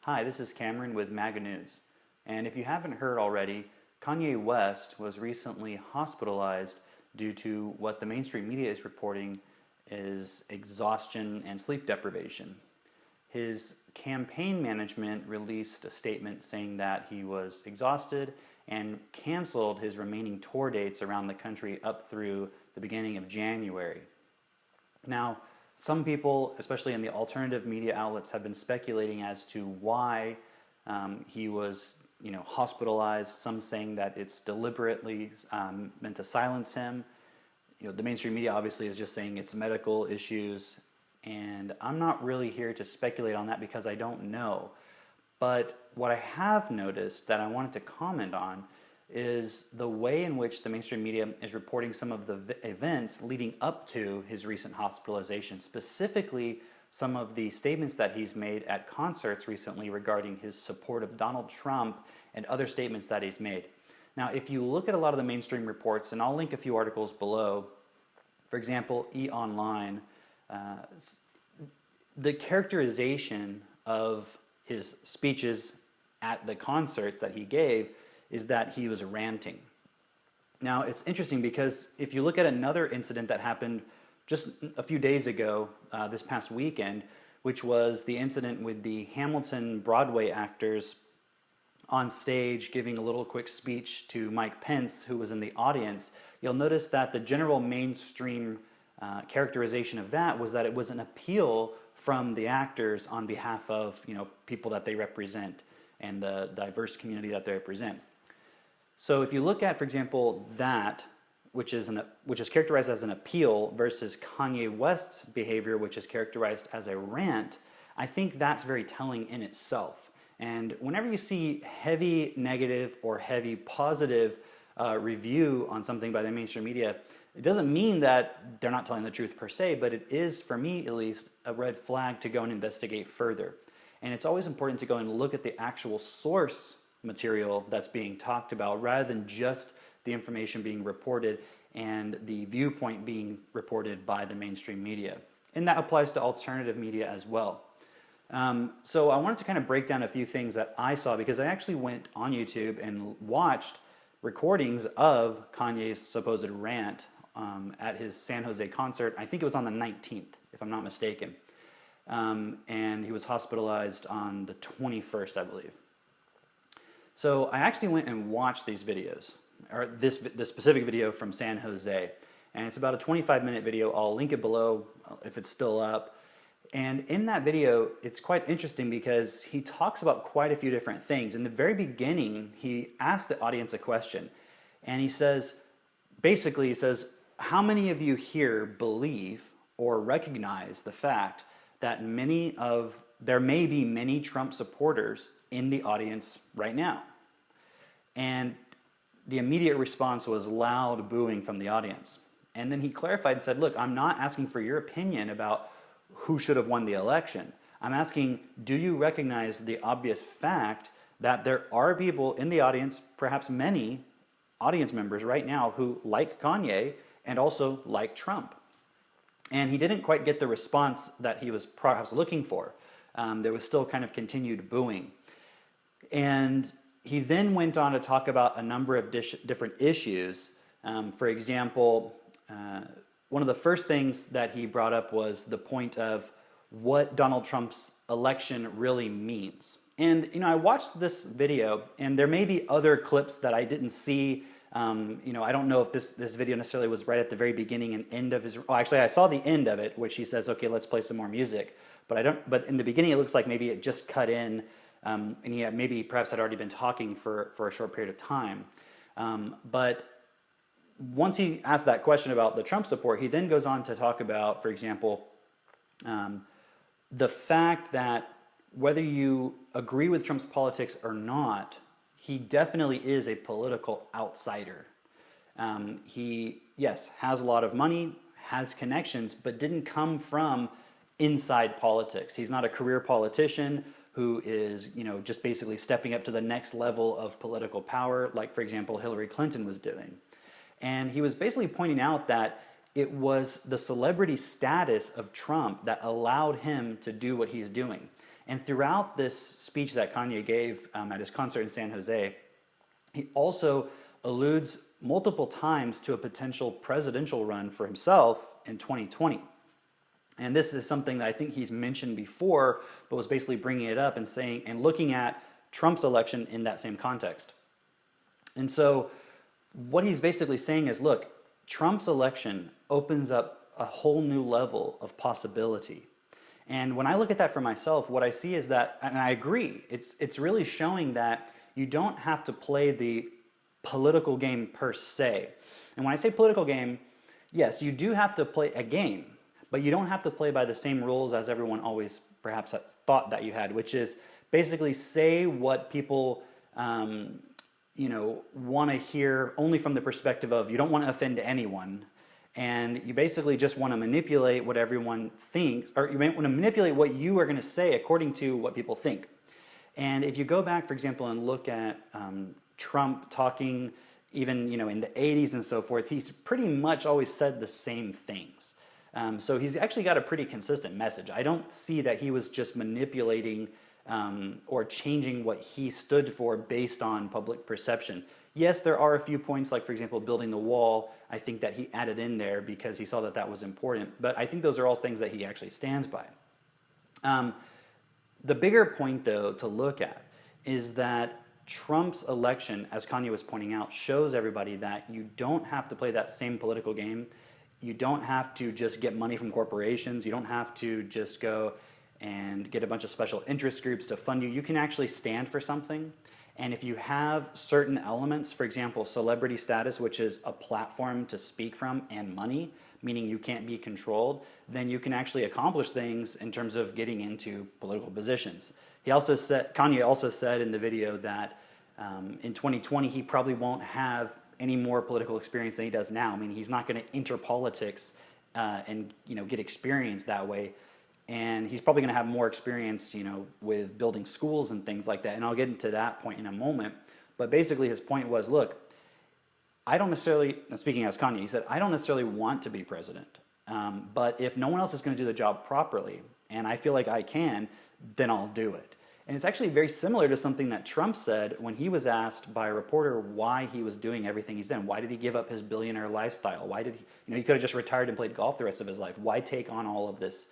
Hi, this is Cameron with MAGA News. And if you haven't heard already, Kanye West was recently hospitalized due to what the mainstream media is reporting is exhaustion and sleep deprivation. His campaign management released a statement saying that he was exhausted and canceled his remaining tour dates around the country up through the beginning of January. Now, some people, especially in the alternative media outlets, have been speculating as to why he was, hospitalized. Some saying that it's deliberately meant to silence him. The mainstream media obviously is just saying it's medical issues, and I'm not really here to speculate on that because I don't know. But what I have noticed that I wanted to comment on is the way in which the mainstream media is reporting some of the events leading up to his recent hospitalization, specifically some of the statements that he's made at concerts recently regarding his support of Donald Trump and other statements that he's made. Now, if you look at a lot of the mainstream reports, and I'll link a few articles below, for example, eonline, the characterization of his speeches at the concerts that he gave is that he was ranting. Now, it's interesting because if you look at another incident that happened just a few days ago, this past weekend, which was the incident with the Hamilton Broadway actors on stage giving a little quick speech to Mike Pence, who was in the audience, you'll notice that the general mainstream characterization of that was that it was an appeal from the actors on behalf of people that they represent and the diverse community that they represent. So if you look at, for example, that, which is characterized as an appeal versus Kanye West's behavior, which is characterized as a rant, I think that's very telling in itself. And whenever you see heavy negative or heavy positive review on something by the mainstream media, it doesn't mean that they're not telling the truth per se, but it is, for me at least, a red flag to go and investigate further. And it's always important to go and look at the actual source material that's being talked about rather than just the information being reported and the viewpoint being reported by the mainstream media. And that applies to alternative media as well. So I wanted to kind of break down a few things that I saw because I actually went on YouTube and watched recordings of Kanye's supposed rant at his San Jose concert. I think it was on the 19th, if I'm not mistaken. And he was hospitalized on the 21st, I believe. So I actually went and watched these videos, or this specific video from San Jose. And it's about a 25-minute video. I'll link it below if it's still up. And in that video, it's quite interesting because he talks about quite a few different things. In the very beginning, he asked the audience a question. And he says, how many of you here believe or recognize the fact that there may be many Trump supporters in the audience right now? And the immediate response was loud booing from the audience. And then he clarified and said, look, I'm not asking for your opinion about who should have won the election. I'm asking, do you recognize the obvious fact that there are people in the audience, perhaps many audience members right now, who like Kanye and also like Trump? And he didn't quite get the response that he was perhaps looking for. There was still kind of continued booing. And he then went on to talk about a number of different issues. For example, one of the first things that he brought up was the point of what Donald Trump's election really means. And, I watched this video, and there may be other clips that I didn't see. I don't know if this video necessarily was right at the very beginning and end of his. Oh, actually, I saw the end of it, which he says, "Okay, let's play some more music." But in the beginning, it looks like maybe it just cut in, and he maybe perhaps had already been talking for a short period of time. But once he asked that question about the Trump support, he then goes on to talk about, for example, the fact that whether you agree with Trump's politics or not, he definitely is a political outsider. He, yes, has a lot of money, has connections, but didn't come from inside politics. He's not a career politician who is, just basically stepping up to the next level of political power, like, for example, Hillary Clinton was doing. And he was basically pointing out that it was the celebrity status of Trump that allowed him to do what he's doing. And throughout this speech that Kanye gave at his concert in San Jose, he also alludes multiple times to a potential presidential run for himself in 2020. And this is something that I think he's mentioned before, but was basically bringing it up and saying and looking at Trump's election in that same context. And so what he's basically saying is, look, Trump's election opens up a whole new level of possibility. And when I look at that for myself, what I see is that, and I agree, it's really showing that you don't have to play the political game per se. And when I say political game, yes, you do have to play a game, but you don't have to play by the same rules as everyone always perhaps thought that you had, which is basically say what people want to hear only from the perspective of you don't want to offend anyone, and you basically just want to manipulate what everyone thinks, or you want to manipulate what you are going to say according to what people think. And if you go back, for example, and look at Trump talking even in the 80s and so forth, he's pretty much always said the same things. So he's actually got a pretty consistent message. I don't see that he was just manipulating or changing what he stood for based on public perception. Yes, there are a few points, like for example, building the wall, I think that he added in there because he saw that that was important. But I think those are all things that he actually stands by. The bigger point, though, to look at is that Trump's election, as Kanye was pointing out, shows everybody that you don't have to play that same political game. You don't have to just get money from corporations. You don't have to just go and get a bunch of special interest groups to fund you. You can actually stand for something. And if you have certain elements, for example, celebrity status, which is a platform to speak from, and money, meaning you can't be controlled, then you can actually accomplish things in terms of getting into political positions. Kanye also said in the video that in 2020 he probably won't have any more political experience than he does now. I mean, he's not going to enter politics and get experience that way. And he's probably going to have more experience, with building schools and things like that. And I'll get into that point in a moment. But basically his point was, look, I don't necessarily, speaking as Kanye, he said, I don't necessarily want to be president. But if no one else is going to do the job properly, and I feel like I can, then I'll do it. And it's actually very similar to something that Trump said when he was asked by a reporter why he was doing everything he's done. Why did he give up his billionaire lifestyle? Why did he could have just retired and played golf the rest of his life. Why take on all of this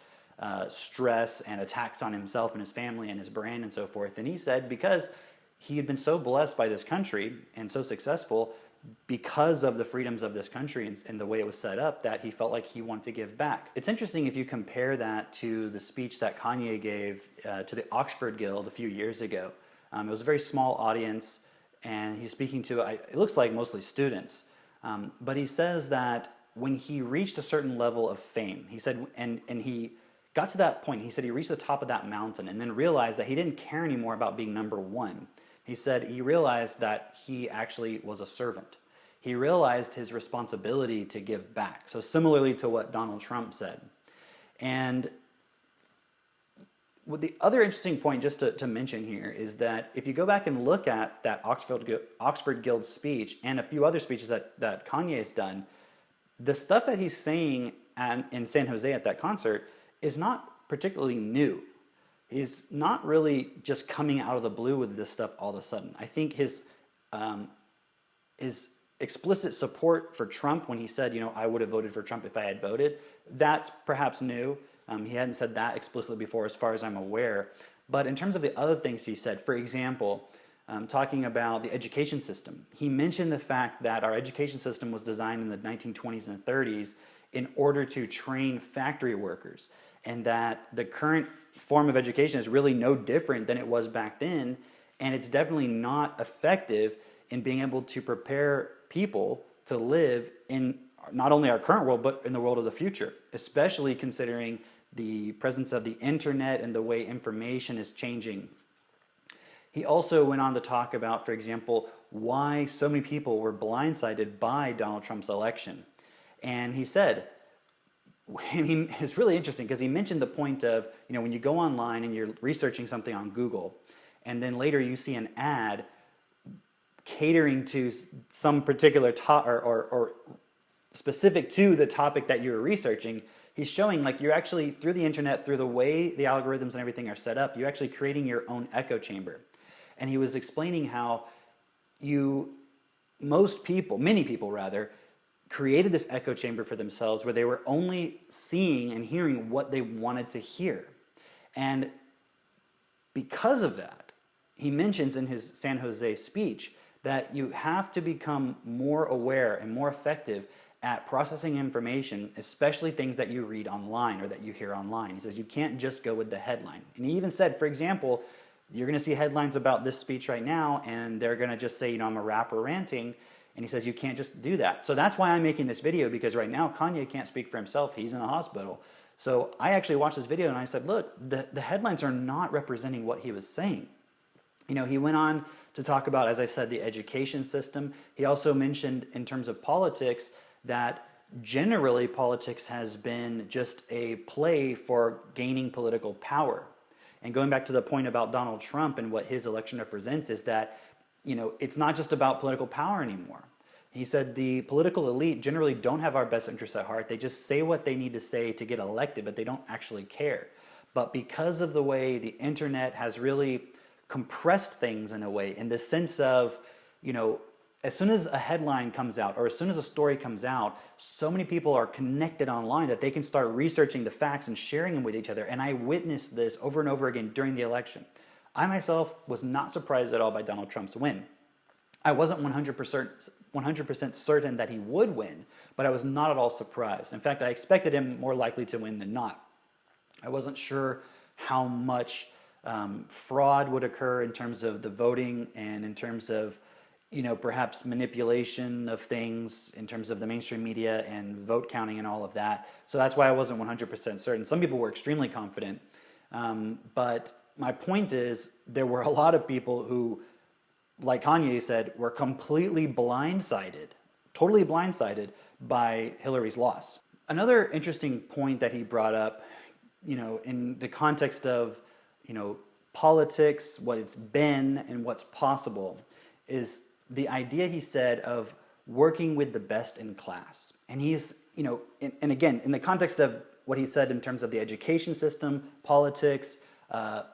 stress and attacks on himself and his family and his brand and so forth? And he said because he had been so blessed by this country and so successful because of the freedoms of this country and the way it was set up, that he felt like he wanted to give back. It's interesting if you compare that to the speech that Kanye gave to the Oxford Guild a few years ago. It was a very small audience, and he's speaking to, it looks like mostly students. But he says that when he reached a certain level of fame, he said, and he got to that point, he said he reached the top of that mountain and then realized that he didn't care anymore about being number one. He said he realized that he actually was a servant. He realized his responsibility to give back. So similarly to what Donald Trump said. And the other interesting point just to mention here is that if you go back and look at that Oxford Guild speech and a few other speeches that Kanye has done, the stuff that he's saying in San Jose at that concert is not particularly new. He's not really just coming out of the blue with this stuff all of a sudden. I think his explicit support for Trump when he said, I would have voted for Trump if I had voted, that's perhaps new. He hadn't said that explicitly before as far as I'm aware. But in terms of the other things he said, for example, talking about the education system, he mentioned the fact that our education system was designed in the 1920s and 30s in order to train factory workers, and that the current form of education is really no different than it was back then, and it's definitely not effective in being able to prepare people to live in not only our current world, but in the world of the future, especially considering the presence of the internet and the way information is changing. He also went on to talk about, for example, why so many people were blindsided by Donald Trump's election. And he said, it's really interesting because he mentioned the point of, when you go online and you're researching something on Google, and then later you see an ad catering to some particular or specific to the topic that you're researching, he's showing like you're actually, through the internet, through the way the algorithms and everything are set up, you're actually creating your own echo chamber. And he was explaining how many people rather, created this echo chamber for themselves where they were only seeing and hearing what they wanted to hear. And because of that, he mentions in his San Jose speech that you have to become more aware and more effective at processing information, especially things that you read online or that you hear online. He says you can't just go with the headline. And he even said, for example, you're going to see headlines about this speech right now, and they're going to just say, I'm a rapper ranting. And he says, you can't just do that. So that's why I'm making this video, because right now Kanye can't speak for himself. He's in a hospital. So I actually watched this video and I said, look, the headlines are not representing what he was saying. He went on to talk about, as I said, the education system. He also mentioned in terms of politics that generally politics has been just a play for gaining political power. And going back to the point about Donald Trump and what his election represents is that, it's not just about political power anymore. He said the political elite generally don't have our best interests at heart. They just say what they need to say to get elected, but they don't actually care. But because of the way the internet has really compressed things in a way, in the sense of, as soon as a headline comes out or as soon as a story comes out, so many people are connected online that they can start researching the facts and sharing them with each other. And I witnessed this over and over again during the election. I myself was not surprised at all by Donald Trump's win. I wasn't 100% certain that he would win, but I was not at all surprised. In fact, I expected him more likely to win than not. I wasn't sure how much fraud would occur in terms of the voting and in terms of perhaps manipulation of things in terms of the mainstream media and vote counting and all of that. So that's why I wasn't 100% certain. Some people were extremely confident, but my point is there were a lot of people who, like Kanye said, were completely blindsided, totally blindsided by Hillary's loss. Another interesting point that he brought up, in the context of, politics, what it's been and what's possible, is the idea, he said, of working with the best in class. And he's, and again, in the context of what he said in terms of the education system, politics,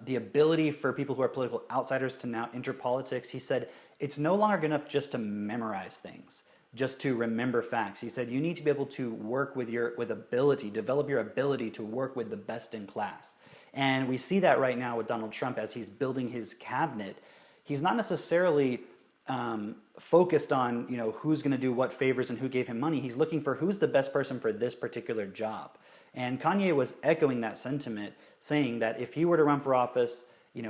the ability for people who are political outsiders to now enter politics, he said, it's no longer enough just to memorize things, just to remember facts. He said, you need to be able to work with ability, develop your ability to work with the best in class. And we see that right now with Donald Trump as he's building his cabinet. He's not necessarily focused on who's going to do what favors and who gave him money. He's looking for who's the best person for this particular job. And Kanye was echoing that sentiment, saying that if he were to run for office,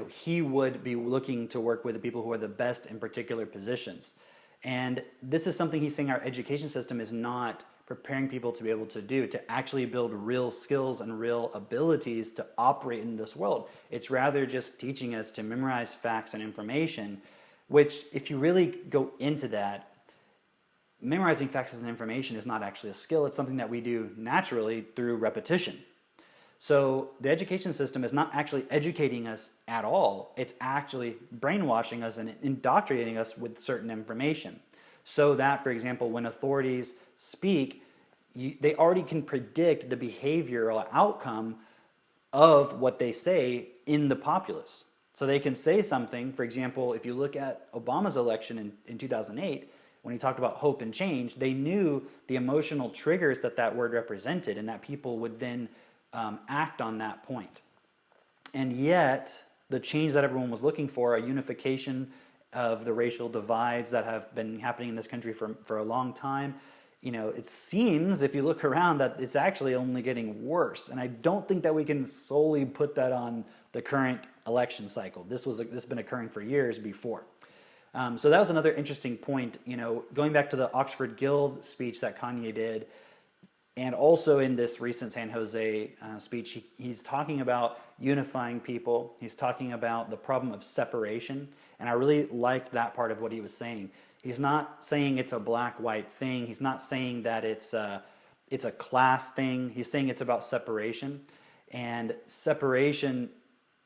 he would be looking to work with the people who are the best in particular positions. And this is something he's saying our education system is not preparing people to be able to do, to actually build real skills and real abilities to operate in this world. It's rather just teaching us to memorize facts and information, which, if you really go into that, memorizing facts and information is not actually a skill. It's something that we do naturally through repetition. So the education system is not actually educating us at all. It's actually brainwashing us and indoctrinating us with certain information. So that, for example, when authorities speak, they already can predict the behavioral outcome of what they say in the populace. So they can say something, for example, if you look at Obama's election in 2008, when he talked about hope and change, they knew the emotional triggers that word represented and that people would then act on that point. And yet, the change that everyone was looking for, a unification of the racial divides that have been happening in this country for a long time, it seems, if you look around, that it's actually only getting worse. And I don't think that we can solely put that on the current election cycle. This has been occurring for years before. So that was another interesting point, going back to the Oxford Guild speech that Kanye did, and also in this recent San Jose speech, he's talking about unifying people. He's talking about the problem of separation, and I really liked that part of what he was saying. He's not saying it's a black-white thing. He's not saying that it's a class thing. He's saying it's about separation, and separation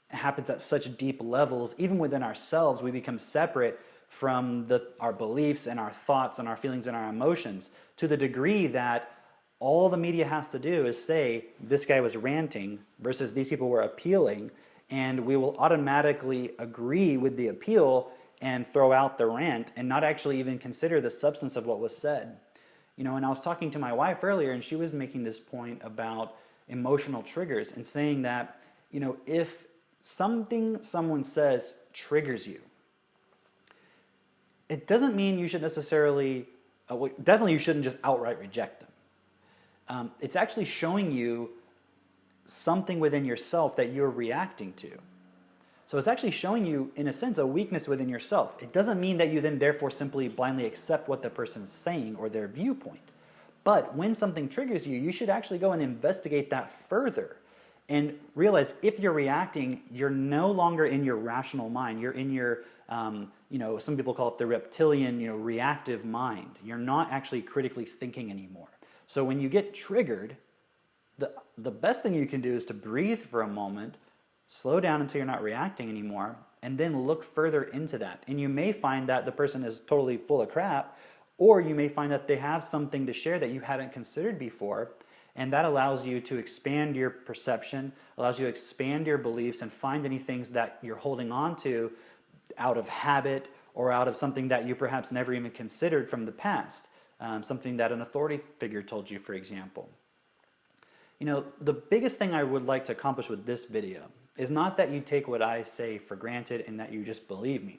happens at such deep levels. Even within ourselves, we become separate from our beliefs and our thoughts and our feelings and our emotions to the degree that all the media has to do is say this guy was ranting versus these people were appealing, and we will automatically agree with the appeal and throw out the rant and not actually even consider the substance of what was said. And I was talking to my wife earlier, and she was making this point about emotional triggers and saying that, if something someone says triggers you, it doesn't mean you should necessarily, definitely you shouldn't just outright reject them. It's actually showing you something within yourself that you're reacting to. So it's actually showing you, in a sense, a weakness within yourself. It doesn't mean that you then therefore simply blindly accept what the person's saying or their viewpoint. But when something triggers you, you should actually go and investigate that further and realize if you're reacting, you're no longer in your rational mind. You're in your, some people call it the reptilian, reactive mind. You're not actually critically thinking anymore. So when you get triggered, the best thing you can do is to breathe for a moment, slow down until you're not reacting anymore, and then look further into that. And you may find that the person is totally full of crap, or you may find that they have something to share that you hadn't considered before, and that allows you to expand your perception, allows you to expand your beliefs and find any things that you're holding on to out of habit or out of something that you perhaps never even considered from the past, something that an authority figure told you, for example. The biggest thing I would like to accomplish with this video is not that you take what I say for granted and that you just believe me,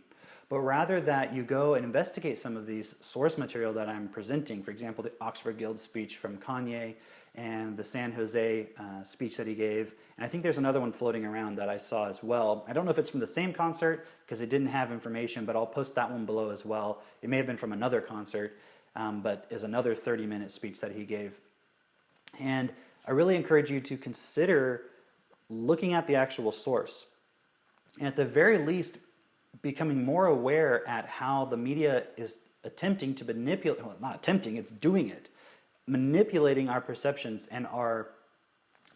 but rather that you go and investigate some of these source material that I'm presenting. For example, the Oxford Guild speech from Kanye and the San Jose speech that he gave. And I think there's another one floating around that I saw as well. I don't know if it's from the same concert because it didn't have information, but I'll post that one below as well. It may have been from another concert, but is another 30-minute speech that he gave. And I really encourage you to consider looking at the actual source. And at the very least, becoming more aware at how the media is attempting to manipulate, well, not attempting, it's doing it, manipulating our perceptions and our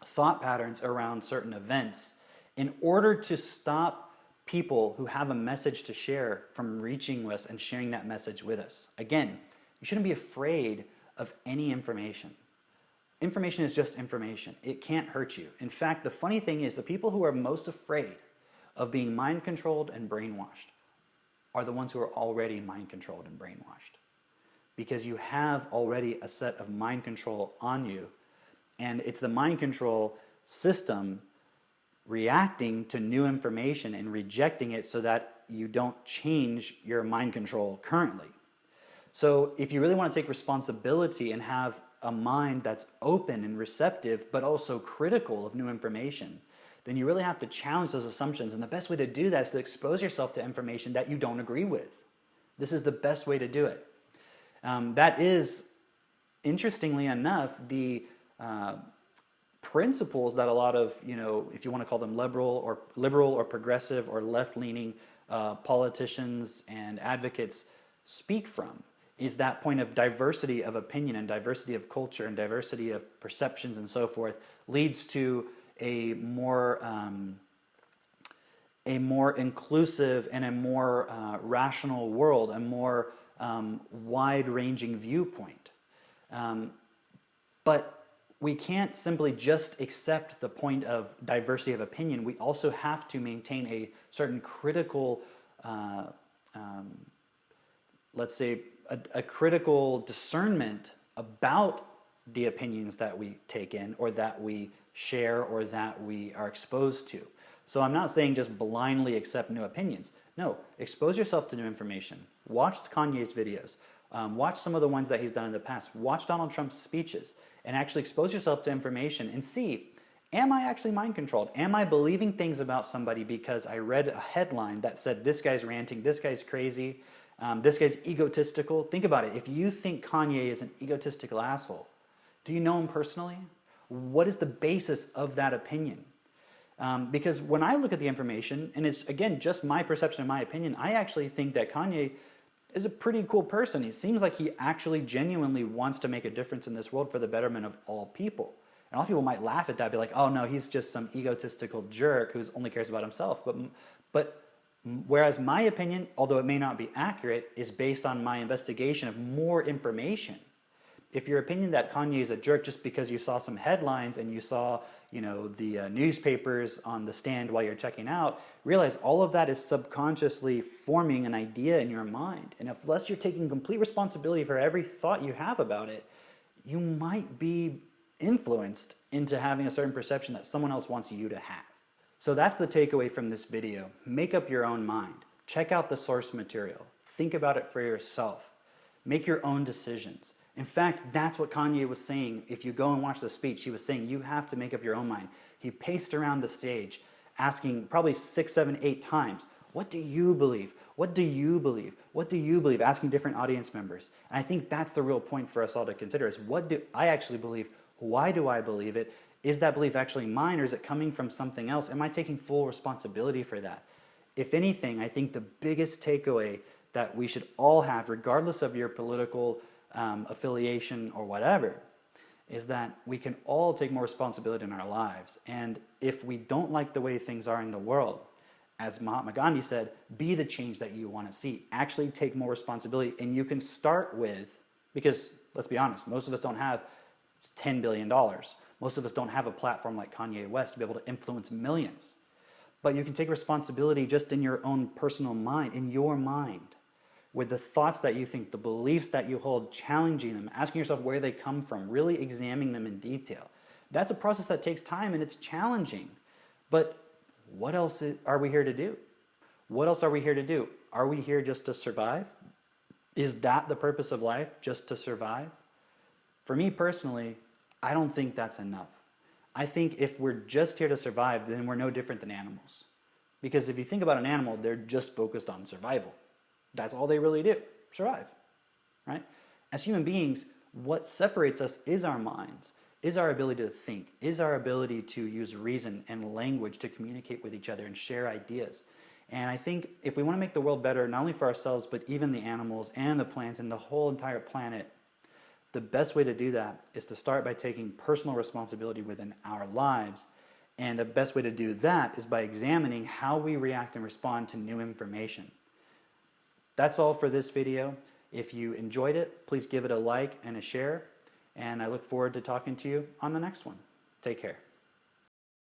thought patterns around certain events in order to stop people who have a message to share from reaching us and sharing that message with us. Again, you shouldn't be afraid of any information. Information is just information. It can't hurt you. In fact, the funny thing is the people who are most afraid of being mind-controlled and brainwashed are the ones who are already mind-controlled and brainwashed. Because you have already a set of mind control on you, and it's the mind control system reacting to new information and rejecting it so that you don't change your mind control currently. So if you really want to take responsibility and have a mind that's open and receptive, but also critical of new information, then you really have to challenge those assumptions. And the best way to do that is to expose yourself to information that you don't agree with. This is the best way to do it. That is, interestingly enough, the principles that a lot of, if you want to call them liberal or progressive or left-leaning politicians and advocates speak from, is that point of diversity of opinion and diversity of culture and diversity of perceptions and so forth leads to a more inclusive and a more rational world, a more wide-ranging viewpoint. But we can't simply just accept the point of diversity of opinion. We also have to maintain a certain critical, let's say, a critical discernment about the opinions that we take in or that we share or that we are exposed to. So I'm not saying just blindly accept new opinions. No, expose yourself to new information. Watch Kanye's videos. Watch some of the ones that he's done in the past. Watch Donald Trump's speeches and actually expose yourself to information and see, am I actually mind controlled? Am I believing things about somebody because I read a headline that said this guy's ranting, this guy's crazy, this guy's egotistical? Think about it. If you think Kanye is an egotistical asshole, do you know him personally? What is the basis of that opinion? Because when I look at the information, and it's, again, just my perception and my opinion, I actually think that Kanye is a pretty cool person. It seems like he actually genuinely wants to make a difference in this world for the betterment of all people. And a lot of people might laugh at that, be like, oh no, he's just some egotistical jerk who only cares about himself. But whereas my opinion, although it may not be accurate, is based on my investigation of more information. If your opinion that Kanye is a jerk just because you saw some headlines and you saw, the newspapers on the stand while you're checking out, realize all of that is subconsciously forming an idea in your mind. And unless you're taking complete responsibility for every thought you have about it, you might be influenced into having a certain perception that someone else wants you to have. So that's the takeaway from this video. Make up your own mind. Check out the source material. Think about it for yourself. Make your own decisions. In fact, that's what Kanye was saying. If you go and watch the speech, he was saying you have to make up your own mind. He paced around the stage asking probably 6, 7, 8 times, what do you believe? What do you believe? What do you believe? Asking different audience members. And I think that's the real point for us all to consider is what do I actually believe? Why do I believe it? Is that belief actually mine or is it coming from something else? Am I taking full responsibility for that? If anything, I think the biggest takeaway that we should all have, regardless of your political affiliation or whatever, is that we can all take more responsibility in our lives. And if we don't like the way things are in the world, as Mahatma Gandhi said, be the change that you want to see. Actually take more responsibility. And you can start with, because let's be honest, most of us don't have $10 billion. Most of us don't have a platform like Kanye West to be able to influence millions. But you can take responsibility just in your own personal mind, in your mind, with the thoughts that you think, the beliefs that you hold, challenging them, asking yourself where they come from, really examining them in detail. That's a process that takes time and it's challenging. But what else are we here to do? What else are we here to do? Are we here just to survive? Is that the purpose of life, just to survive? For me personally, I don't think that's enough. I think if we're just here to survive, then we're no different than animals. Because if you think about an animal, they're just focused on survival. That's all they really do, survive, right? As human beings, what separates us is our minds, is our ability to think, is our ability to use reason and language to communicate with each other and share ideas. And I think if we want to make the world better, not only for ourselves, but even the animals and the plants and the whole entire planet, the best way to do that is to start by taking personal responsibility within our lives. And the best way to do that is by examining how we react and respond to new information. That's all for this video. If you enjoyed it, please give it a like and a share. And I look forward to talking to you on the next one. Take care.